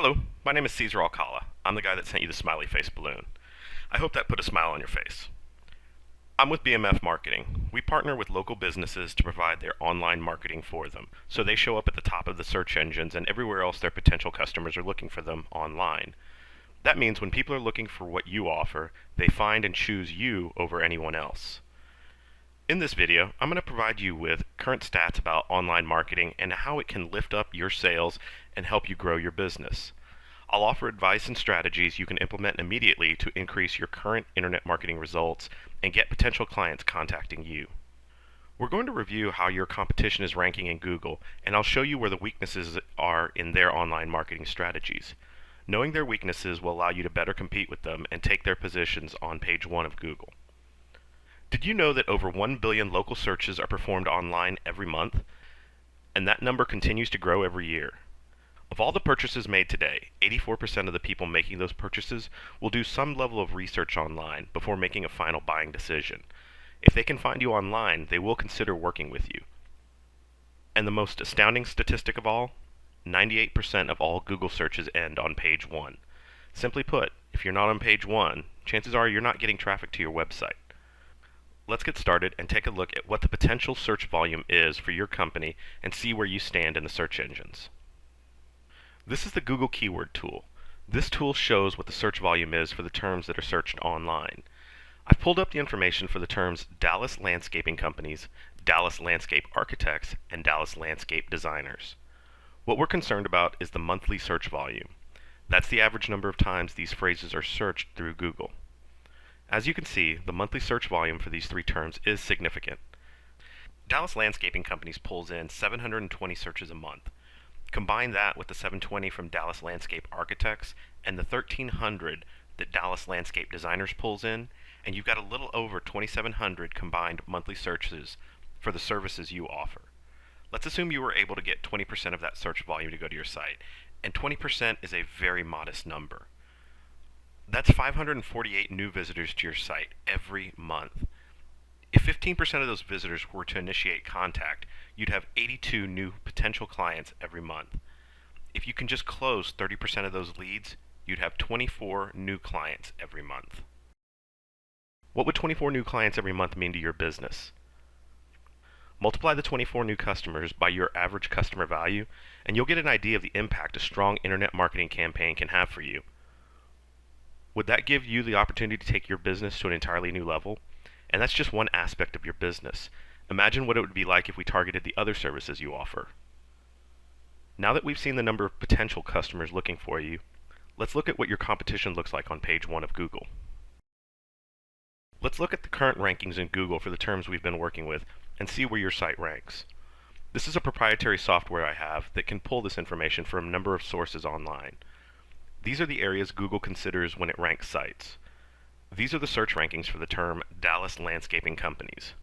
Hello, my name is Caesar Alcala. I'm the guy that sent you the smiley face balloon. I hope that put a smile on your face. I'm with BMF Marketing. We partner with local businesses to provide their online marketing for them, so they show up at the top of the search engines and everywhere else their potential customers are looking for them online. That means when people are looking for what you offer, they find and choose you over anyone else. In this video, I'm going to provide you with current stats about online marketing and how it can lift up your sales and help you grow your business. I'll offer advice and strategies you can implement immediately to increase your current internet marketing results and get potential clients contacting you. We're going to review how your competition is ranking in Google, and I'll show you where the weaknesses are in their online marketing strategies. Knowing their weaknesses will allow you to better compete with them and take their positions on page 1 of Google. Did you know that over 1 billion local searches are performed online every month? And that number continues to grow every year. Of all the purchases made today, 84% of the people making those purchases will do some level of research online before making a final buying decision. If they can find you online, they will consider working with you. And the most astounding statistic of all, 98% of all Google searches end on page 1. Simply put, if you're not on page 1, chances are you're not getting traffic to your website. Let's get started and take a look at what the potential search volume is for your company and see where you stand in the search engines. This is the Google Keyword Tool. This tool shows what the search volume is for the terms that are searched online. I've pulled up the information for the terms Dallas Landscaping Companies, Dallas Landscape Architects, and Dallas Landscape Designers. What we're concerned about is the monthly search volume. That's the average number of times these phrases are searched through Google. As you can see, the monthly search volume for these three terms is significant. Dallas Landscaping Companies pulls in 720 searches a month. Combine that with the 720 from Dallas Landscape Architects and the 1,300 that Dallas Landscape Designers pulls in, and you've got a little over 2,700 combined monthly searches for the services you offer. Let's assume you were able to get 20% of that search volume to go to your site, and 20% is a very modest number. That's 548 new visitors to your site every month. If 15% of those visitors were to initiate contact, you'd have 82 new potential clients every month. If you can just close 30% of those leads, you'd have 24 new clients every month. What would 24 new clients every month mean to your business? Multiply the 24 new customers by your average customer value, and you'll get an idea of the impact a strong internet marketing campaign can have for you. Would that give you the opportunity to take your business to an entirely new level? And that's just one aspect of your business. Imagine what it would be like if we targeted the other services you offer. Now that we've seen the number of potential customers looking for you, let's look at what your competition looks like on page 1 of Google. Let's look at the current rankings in Google for the terms we've been working with and see where your site ranks. This is a proprietary software I have that can pull this information from a number of sources online. These are the areas Google considers when it ranks sites. These are the search rankings for the term Dallas Landscaping Companies.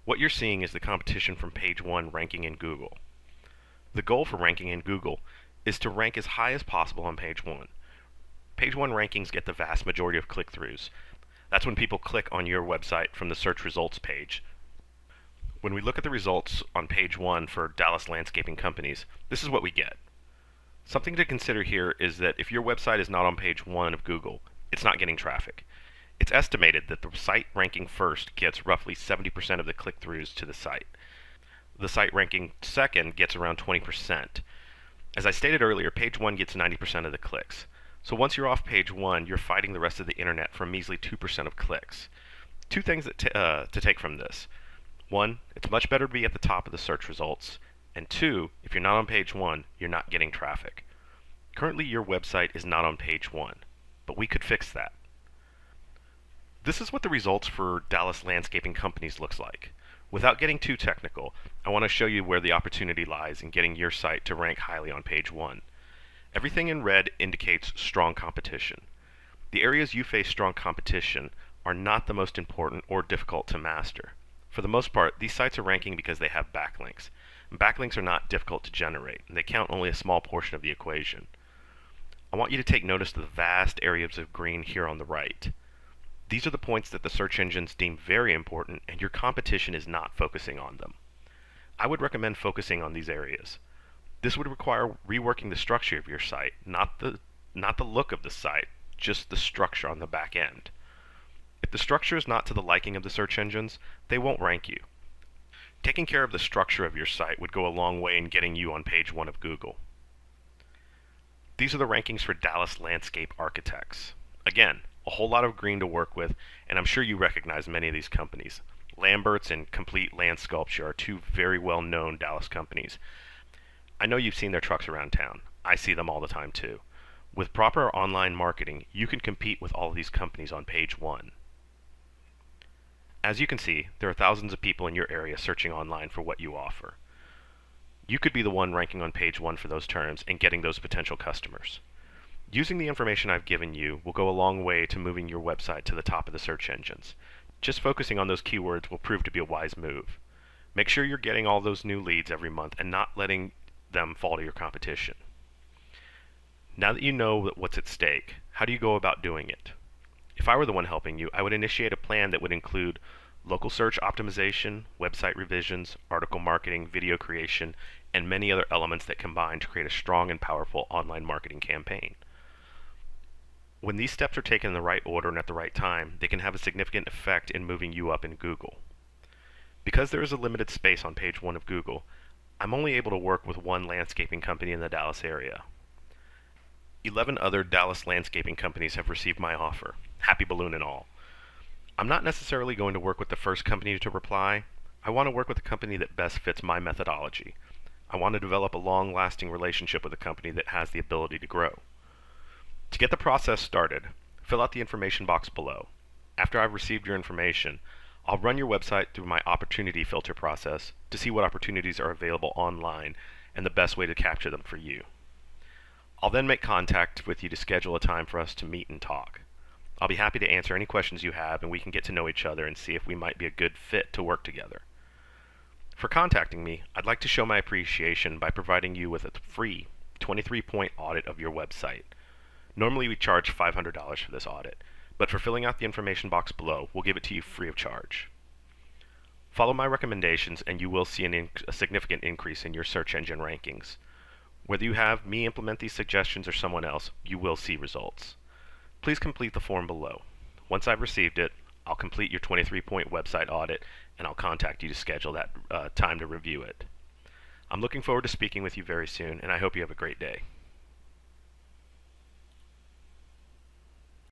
What you're seeing is the competition from page 1 ranking in Google. The goal for ranking in Google is to rank as high as possible on page 1. Page 1 rankings get the vast majority of click-throughs. That's when people click on your website from the search results page. When we look at the results on page 1 for Dallas Landscaping Companies, this is what we get. Something to consider here is that if your website is not on page 1 of Google, it's not getting traffic. It's estimated that the site ranking first gets roughly 70% of the click-throughs to the site. The site ranking second gets around 20%. As I stated earlier, page 1 gets 90% of the clicks. So once you're off page 1, you're fighting the rest of the internet for a measly 2% of clicks. Two things to take from this. One, it's much better to be at the top of the search results. And two, if you're not on page 1, you're not getting traffic. Currently, your website is not on page 1, but we could fix that. This is what the results for Dallas Landscaping Companies looks like. Without getting too technical, I want to show you where the opportunity lies in getting your site to rank highly on page 1. Everything in red indicates strong competition. The areas you face strong competition are not the most important or difficult to master. For the most part, these sites are ranking because they have backlinks. Backlinks are not difficult to generate, and they count only a small portion of the equation. I want you to take notice of the vast areas of green here on the right. These are the points that the search engines deem very important, and your competition is not focusing on them. I would recommend focusing on these areas. This would require reworking the structure of your site, not the look of the site, just the structure on the back end. If the structure is not to the liking of the search engines, they won't rank you. Taking care of the structure of your site would go a long way in getting you on page 1 of Google. These are the rankings for Dallas Landscape Architects. Again, a whole lot of green to work with, and I'm sure you recognize many of these companies. Lambert's and Complete Land Sculpture are two very well-known Dallas companies. I know you've seen their trucks around town. I see them all the time too. With proper online marketing, you can compete with all of these companies on page 1. As you can see, there are thousands of people in your area searching online for what you offer. You could be the one ranking on page 1 for those terms and getting those potential customers. Using the information I've given you will go a long way to moving your website to the top of the search engines. Just focusing on those keywords will prove to be a wise move. Make sure you're getting all those new leads every month and not letting them fall to your competition. Now that you know what's at stake, how do you go about doing it? If I were the one helping you, I would initiate a plan that would include local search optimization, website revisions, article marketing, video creation, and many other elements that combine to create a strong and powerful online marketing campaign. When these steps are taken in the right order and at the right time, they can have a significant effect in moving you up in Google. Because there is a limited space on page 1 of Google, I'm only able to work with one landscaping company in the Dallas area. 11 other Dallas landscaping companies have received my offer, Happy Balloon and all. I'm not necessarily going to work with the first company to reply. I want to work with a company that best fits my methodology. I want to develop a long-lasting relationship with a company that has the ability to grow. To get the process started, fill out the information box below. After I've received your information, I'll run your website through my opportunity filter process to see what opportunities are available online and the best way to capture them for you. I'll then make contact with you to schedule a time for us to meet and talk. I'll be happy to answer any questions you have, and we can get to know each other and see if we might be a good fit to work together. For contacting me, I'd like to show my appreciation by providing you with a free 23-point audit of your website. Normally we charge $500 for this audit, but for filling out the information box below, we'll give it to you free of charge. Follow my recommendations and you will see a significant increase in your search engine rankings. Whether you have me implement these suggestions or someone else, you will see results. Please complete the form below. Once I've received it, I'll complete your 23-point website audit and I'll contact you to schedule that time to review it. I'm looking forward to speaking with you very soon, and I hope you have a great day.